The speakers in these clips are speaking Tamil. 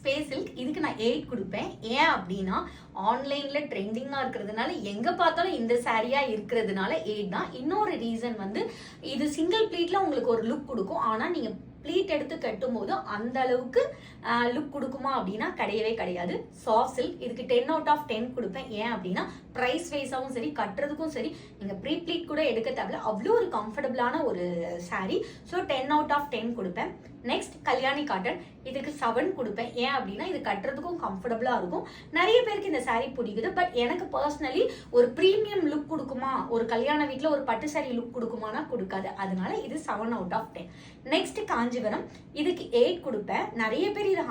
Space silk. இதுக்கு நான் 8 கொடுப்பேன். ஏன் அப்படின்னா ஆன்லைன்ல ட்ரெண்டிங்கா இருக்கிறதுனால எங்க பார்த்தாலும் இந்த சாரியா இருக்கிறதுனால 8 தான். இன்னொரு ரீசன் வந்து இது சிங்கிள் ப்ளீட்ல உங்களுக்கு ஒரு லுக் கொடுக்கும். ஆனா நீங்க ப்ளீட் எடுத்து கட்டும் போது அந்த அளவுக்கு லுக் கொடுக்குமா அப்படின்னா கிடையவே கிடையாது. Soft silk. இதுக்கு 10 out of 10 கொடுப்பேன். ஏன் அப்படின்னா ப்ரைஸ் வைஸாவும் சரி கட்டுறதுக்கும் சரி நீங்க ப்ரீ ப்ளீட் கூட எடுக்க தேவையில்ல, அவ்வளோ ஒரு கம்ஃபர்டபுளான ஒரு சாரி. ஸோ 10 out of 10 கொடுப்பேன். Next Kalyani cotton. இதுக்கு 7 கொடுப்பேன். ஏன் அப்படின்னா இது கட்டுறதுக்கும் கம்ஃபர்டபுளா இருக்கும். நிறைய பேருக்கு இந்த சாரி பிடிக்குது. பட் எனக்கு பர்சனலி ஒரு ப்ரீமியம் லுக் கொடுக்குமா, ஒரு கல்யாண வீட்டில் ஒரு பட்டு சாரி லுக் கொடுக்குமானா கொடுக்காது. அதனால இது 7 out of 10. நெக்ஸ்ட் காஞ்சிபுரம். இதுக்கு 8 கொடுப்பேன். நிறைய பேர் இது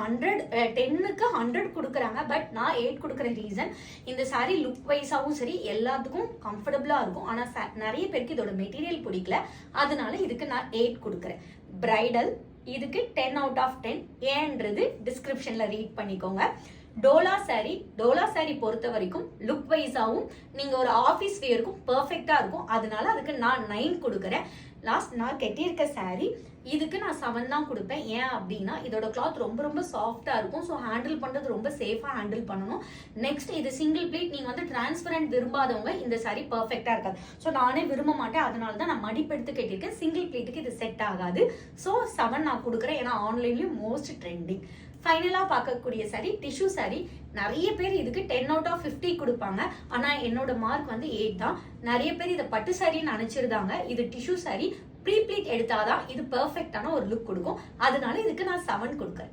10க்கு 100 கொடுக்குறாங்க. பட் நான் 8 கொடுக்குற ரீசன் இந்த சாரி லுக் வைஸாவும் சரி எல்லாத்துக்கும் கம்ஃபர்டபுளா இருக்கும். ஆனா நிறைய பேருக்கு இதோட மெட்டீரியல் பிடிக்கல. அதனால இதுக்கு நான் 8 கொடுக்குறேன். பிரைடல். இதுக்கு 10 out of 10. ஏன்றது டிஸ்கிரிப்ஷன்ல ரீட் பண்ணிக்கோங்க. டோலா சாரி பொறுத்த வரைக்கும் லுக் வைஸாவும் நீங்க ஒரு ஆபீஸ் வேருக்கும் பெர்ஃபெக்டா இருக்கும். அதனால அதுக்கு நான் 9 கொடுக்குறேன். லாஸ்ட் நான் கட்டியிருக்க சாரி இதுக்கு நான் 7 தான் கொடுப்பேன். ஏன் அப்படின்னா இதோட கிளாத் ரொம்ப ரொம்ப சாஃப்டா இருக்கும். ஸோ ஹேண்டில் பண்றது ரொம்ப சேஃபா ஹேண்டில் பண்ணணும். நெக்ஸ்ட் இது சிங்கிள் ப்ளீட். நீங்க வந்து டிரான்ஸ்பரண்ட் விரும்பாதவங்க இந்த சாரி பெர்ஃபெக்டா இருக்காது. ஸோ நானே விரும்ப மாட்டேன். அதனால தான் நான் மடிப்பெடுத்து கட்டியிருக்கேன். சிங்கிள் ப்ளீட்டுக்கு இது செட் ஆகாது. ஸோ 7 நான் கொடுக்குறேன். ஏன்னா ஆன்லைன்லயும் மோஸ்ட் ட்ரெண்டிங். ஃபைனலா பார்க்கக்கூடிய சாரி டிஷ்யூ சாரி. நிறைய பேர் இதுக்கு 10 out of 50 கொடுப்பாங்க. ஆனா என்னோட மார்க் வந்து 8 தான். நிறைய பேர் இதை பட்டு சாரின்னு நினைச்சிருந்தாங்க. இது டிஷ்யூ சாரி. ப்ரீ ப்ளீட் எடுத்தாதான் இது பெர்ஃபெக்டான ஒரு லுக் கொடுக்கும். அதனால இதுக்கு நான் 7 கொடுக்குறேன்.